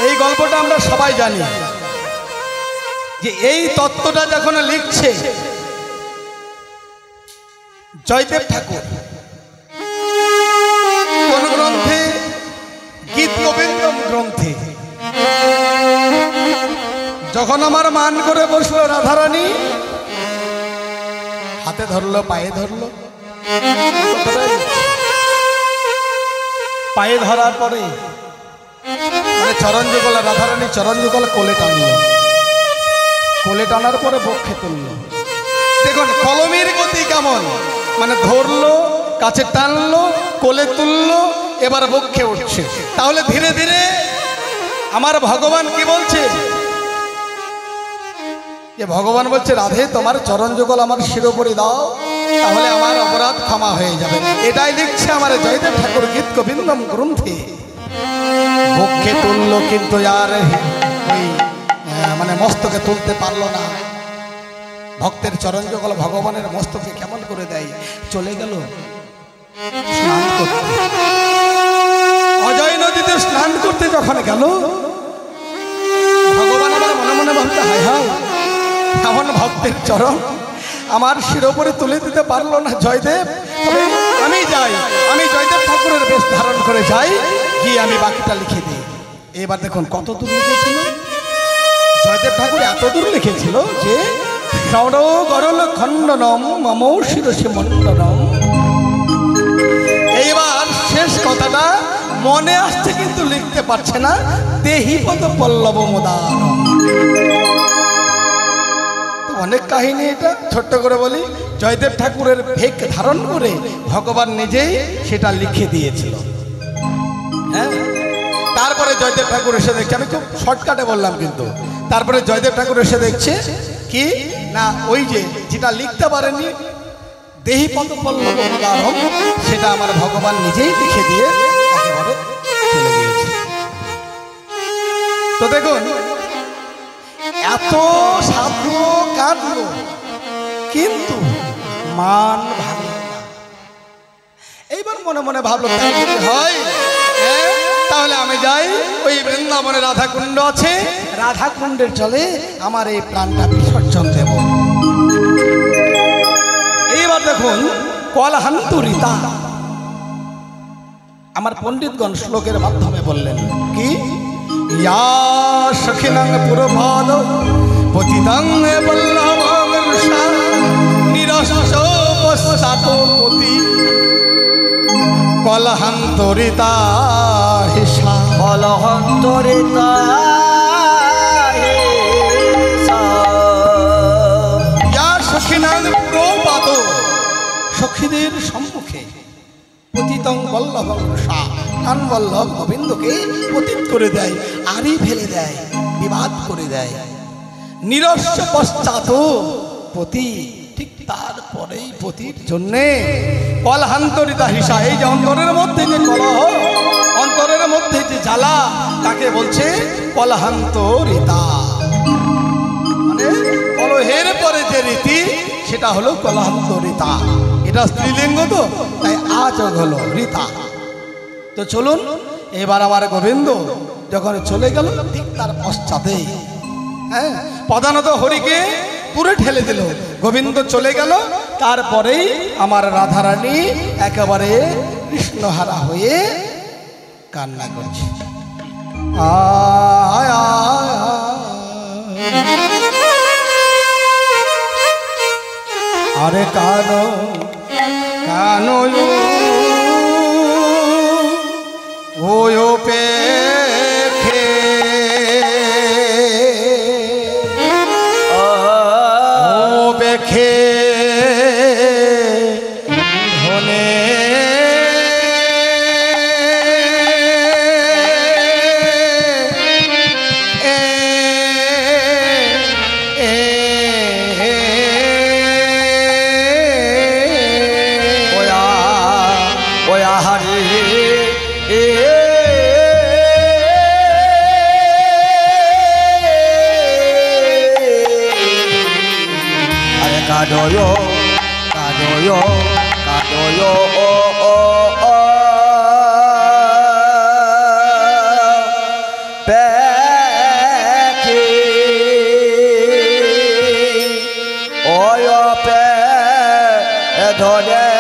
এই গল্পটা আমরা সবাই জানি যে এই তত্ত্বটা যখন লিখছে জয়দেব ঠাকুর কোন গ্রন্থে? গীত গোবিন্দম গ্রন্থে। যখন আমার মান করে বসলো রাধারানী, হাতে ধরলো, পায়ে ধরলো, পায়ে ধরার পরে মানে চরণ যুগল, রাধারানী চরণ যুগল কোলে টানলো, কোলে টানার পরে বক্ষে তুললো। দেখুন কলমের গতি কেমন, মানে ধরলো, কাছে টানলো, কোলে তুললো, এবার বক্ষে উঠছে। তাহলে ধীরে ধীরে আমার ভগবান কি বলছে? যে ভগবান বলছে রাধে তোমার চরণ যুগল আমার শিরোপরি দাও, তাহলে আমার অপরাধ ক্ষমা হয়ে যাবে। এটাই লিখছে আমার জয়দেব ঠাকুর গীত গোবিন্দম গ্রন্থে। বক্ষে তুললো কিন্তু আর ওই মানে মস্তকে তুলতে পারলো না। ভক্তের চরণ যুগল ভগবানের মস্তকে কেমন করে দেয়। চলে গেল স্নান করতে, অজয় নদীতে স্নান করতে যখন গেল, ভগবান আমার মনে মনে ভাবতে হায় হায় এমন ভক্তের চরণ আমার শিরোপরে তুলে দিতে পারলো না জয়দেব। আমি যাই, আমি জয়দেব ঠাকুরের বেশ ধারণ করে যাই, গিয়ে আমি বাকিটা লিখে দিই। এবার দেখুন কত দূর লিখেছিল জয়দেব ঠাকুর, এত দূর লিখেছিল যে সর গরল খণ্ডনম মম শিরসি মণ্ডনম। এইবার শেষ কথাটা মনে আসছে কিন্তু লিখতে পারছে না। দেহি পদ পল্লব মোদারম। অনেক কাহিনী, এটা ছোট্ট করে বলি। জয়দেব ঠাকুরের ভেক ধারণ করে ভগবান নিজেই সেটা লিখে দিয়েছিল। হ্যাঁ, তারপরে জয়দেব ঠাকুর এসে দেখছে, আমি খুব শর্টকাটে বললাম কিন্তু, তারপরে জয়দেব ঠাকুর এসে দেখছে কি না, ওই যে যেটা লিখতে পারেনি দেহি পদ পল্লব মোদারম, সেটা আমার ভগবান নিজেই লিখে দিয়ে একেবারে চলে গিয়েছে। তো দেখুন এত সাধু কাঁদলো কিন্তু মান ভাঙল না। এইবার মনে মনে ভাবলো তাই যদি হয় তাহলে আমি যাই, ওই বৃন্দাবনে রাধাকুণ্ড আছে, রাধাকুণ্ডের জলে আমার এই প্রাণটা বিসর্জন দেব। এইবার দেখুন কলহান্তরিতা আমার পণ্ডিতগণ শ্লোকের মাধ্যমে বললেন কি, ইয়া সখিনাং পুরভাদ পতিতাং বল্লভবর্ষা নিরস্য পশ্চাৎ পতি কলহান্তরিতা হিসা। কলহান্তরিতা ইয়া সখিনাং পুরভাদ, সখীদের সম্মুখে পতিতং বল্লভবর্ষা, টান বল্লভ গোবিন্দকে পতিত করে দেয়, আড়ি ফেলে দেয়, বিবাদ করে দেয়। নিরস্য পশ্চাৎ পতি, ঠিক তারপরেই পতির জন্যে কলহান্তরিতা হিসা। এই যে অন্তরের মধ্যে যে কলহ, অন্তরের মধ্যে যে জ্বালা, তাকে বলছে কলহান্তরিতা। মানে কলহের পরে যে রীতি, সেটা হলো কলহান্তরিতা। এটা স্ত্রীলিঙ্গ তো, তাই আচক হলো রীতা। তো চলুন এবার আমার গোবিন্দ যখন চলে গেল, ঠিক তার পশ্চাতে হ্যাঁ প্রধানত হরিকে পুরে ঠেলে দিল, গোবিন্দ চলে গেল। তারপরেই আমার রাধারানী একেবারে কৃষ্ণহারা হয়ে কান্না করছে। আরে কানো কানো ও পেখে ও পেখে ধনে Kadoyo, kadoyo, kadoyo, pe ধরে